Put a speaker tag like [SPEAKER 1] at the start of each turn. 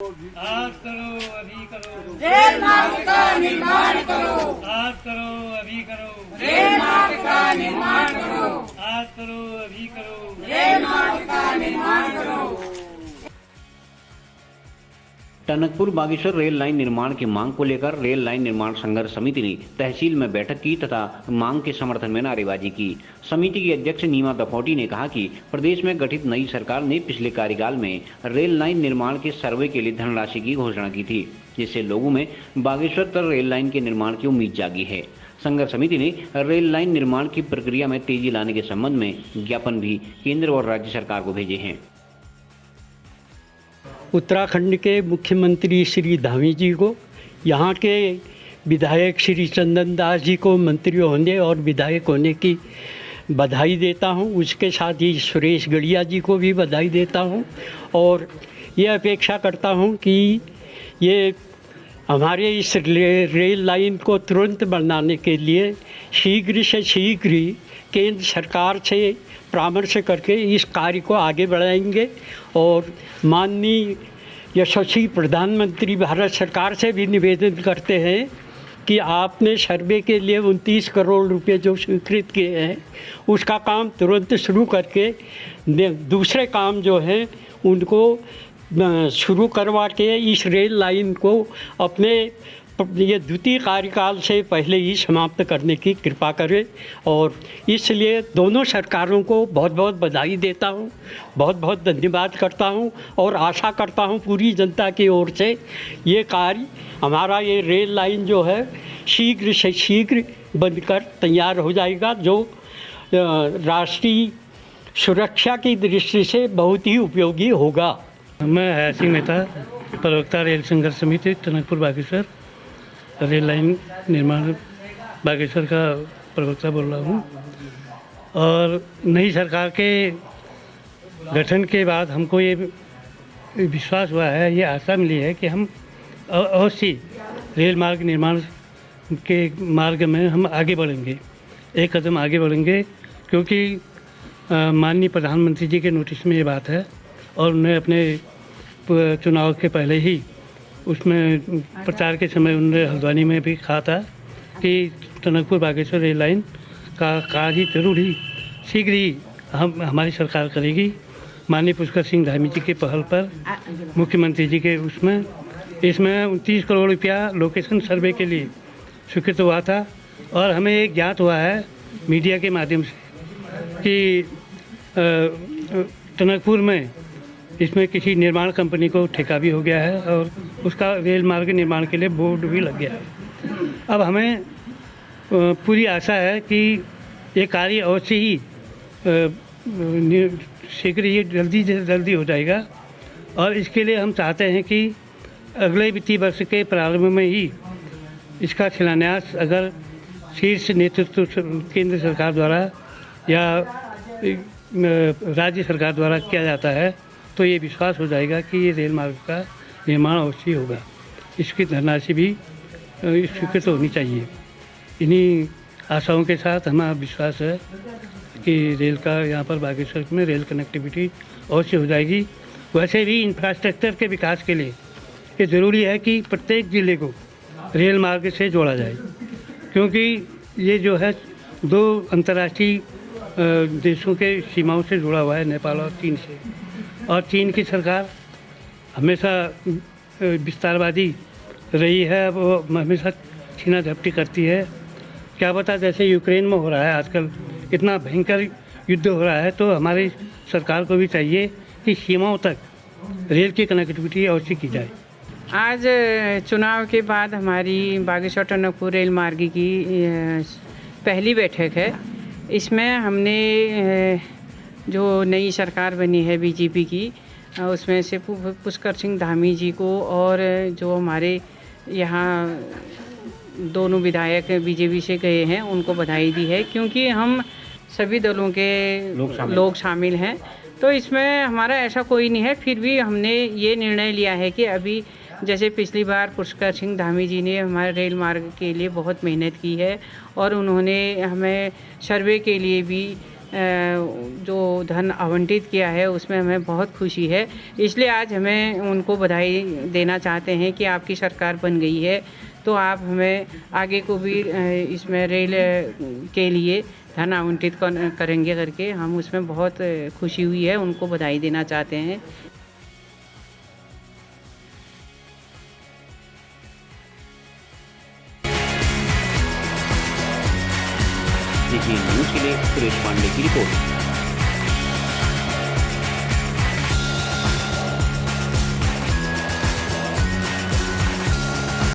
[SPEAKER 1] आज करो अभी करो,
[SPEAKER 2] रेल मार्ग का निर्माण करो।
[SPEAKER 1] आज करो अभी करो,
[SPEAKER 2] रेल मार्ग का निर्माण करो।
[SPEAKER 1] आज करो अभी करो।
[SPEAKER 2] रेल मार्ग का निर्माण करो।
[SPEAKER 3] टनकपुर बागेश्वर रेल लाइन निर्माण की मांग को लेकर रेल लाइन निर्माण संघर्ष समिति ने तहसील में बैठक की तथा मांग के समर्थन में नारेबाजी की। समिति की अध्यक्ष नीमा दफौटी ने कहा कि प्रदेश में गठित नई सरकार ने पिछले कार्यकाल में रेल लाइन निर्माण के सर्वे के लिए धनराशि की घोषणा की थी, जिससे लोगों में बागेश्वर तक रेल लाइन के निर्माण की उम्मीद जागी है। संघर्ष समिति ने रेल लाइन निर्माण की प्रक्रिया में तेजी लाने के संबंध में ज्ञापन भी केंद्र और राज्य सरकार को भेजे हैं।
[SPEAKER 4] उत्तराखंड के मुख्यमंत्री श्री धामी जी को, यहाँ के विधायक श्री चंदन दास जी को मंत्री होने और विधायक होने की बधाई देता हूँ। उसके साथ ही सुरेश गढ़िया जी को भी बधाई देता हूँ और ये अपेक्षा करता हूँ कि ये हमारे इस रेल लाइन को तुरंत बनाने के लिए शीघ्र से शीघ्र ही केंद्र सरकार से परामर्श करके इस कार्य को आगे बढ़ाएंगे और माननीय यशस्वी प्रधानमंत्री भारत सरकार से भी निवेदन करते हैं कि आपने सर्वे के लिए 29 करोड़ रुपए जो स्वीकृत किए हैं उसका काम तुरंत शुरू करके दूसरे काम जो हैं उनको शुरू करवा के इस रेल लाइन को अपने ये द्वितीय कार्यकाल से पहले ही समाप्त करने की कृपा करें। और इसलिए दोनों सरकारों को बहुत बहुत बधाई देता हूँ, बहुत बहुत धन्यवाद करता हूँ और आशा करता हूँ पूरी जनता की ओर से ये कार्य हमारा ये रेल लाइन जो है शीघ्र से शीघ्र बनकर तैयार हो जाएगा, जो राष्ट्रीय सुरक्षा की दृष्टि से बहुत ही उपयोगी होगा।
[SPEAKER 1] मैं हयात सिंह मेहता, प्रवक्ता रेल संघर्ष समिति टनकपुर बागेश्वर रेल लाइन निर्माण बागेश्वर का प्रवक्ता बोल रहा हूँ। और नई सरकार के गठन के बाद हमको ये विश्वास हुआ है, ये आशा मिली है कि हम अवश्य रेल मार्ग निर्माण के मार्ग में हम आगे बढ़ेंगे, एक कदम आगे बढ़ेंगे, क्योंकि माननीय प्रधानमंत्री जी के नोटिस में ये बात है और उन्हें अपने चुनाव के पहले ही उसमें प्रचार के समय उन्होंने हल्द्वानी में भी कहा था कि टनकपुर बागेश्वर रेल लाइन का कार्य जरूर ही शीघ्र ही हमारी सरकार करेगी। माननीय पुष्कर सिंह धामी जी के पहल पर मुख्यमंत्री जी के इसमें 29 करोड़ रुपया लोकेशन सर्वे के लिए स्वीकृत हुआ था और हमें एक ज्ञात हुआ है मीडिया के माध्यम से कि टनकपुर में इसमें किसी निर्माण कंपनी को ठेका भी हो गया है और उसका रेल मार्ग निर्माण के लिए बोर्ड भी लग गया है। अब हमें पूरी आशा है कि ये कार्य अवश्य ही शीघ्र ही जल्दी से जल्दी हो जाएगा और इसके लिए हम चाहते हैं कि अगले वित्तीय वर्ष के प्रारंभ में ही इसका शिलान्यास अगर शीर्ष नेतृत्व केंद्र सरकार द्वारा या राज्य सरकार द्वारा किया जाता है तो ये विश्वास हो जाएगा कि ये रेल मार्ग का निर्माण अवश्य होगा। इसकी धनराशि भी स्वीकृत होनी चाहिए। इन्हीं आशाओं के साथ हमारा विश्वास है कि रेल का यहाँ पर बागेश्वर में रेल कनेक्टिविटी अवश्य हो जाएगी। वैसे भी इंफ्रास्ट्रक्चर के विकास के लिए ये ज़रूरी है कि प्रत्येक ज़िले को रेल मार्ग से जोड़ा जाए, क्योंकि ये जो है दो अंतर्राष्ट्रीय देशों के सीमाओं से जुड़ा हुआ है, नेपाल और चीन से। और चीन की सरकार हमेशा विस्तारवादी रही है, वो हमेशा छीना झपटी करती है। क्या पता जैसे यूक्रेन में हो रहा है आजकल इतना भयंकर युद्ध हो रहा है, तो हमारी सरकार को भी चाहिए कि सीमाओं तक रेल की कनेक्टिविटी अवश्य की जाए।
[SPEAKER 5] आज चुनाव के बाद हमारी बागेश्वर टनकपुर रेल मार्ग की पहली बैठक है। इसमें हमने जो नई सरकार बनी है बीजेपी की, उसमें से पुष्कर सिंह धामी जी को और जो हमारे यहाँ दोनों विधायक बीजेपी से गए हैं उनको बधाई दी है, क्योंकि हम सभी दलों के लोग शामिल हैं। तो इसमें हमारा ऐसा कोई नहीं है, फिर भी हमने ये निर्णय लिया है कि अभी जैसे पिछली बार पुष्कर सिंह धामी जी ने हमारे रेल मार्ग के लिए बहुत मेहनत की है और उन्होंने हमें सर्वे के लिए भी जो धन आवंटित किया है उसमें हमें बहुत खुशी है। इसलिए आज हमें उनको बधाई देना चाहते हैं कि आपकी सरकार बन गई है तो आप हमें आगे को भी इसमें रेल के लिए धन आवंटित करेंगे करके हम उसमें बहुत खुशी हुई है, उनको बधाई देना चाहते हैं।
[SPEAKER 3] देखिए न्यूज़ के लिए सुरेश पांडे की रिपोर्ट।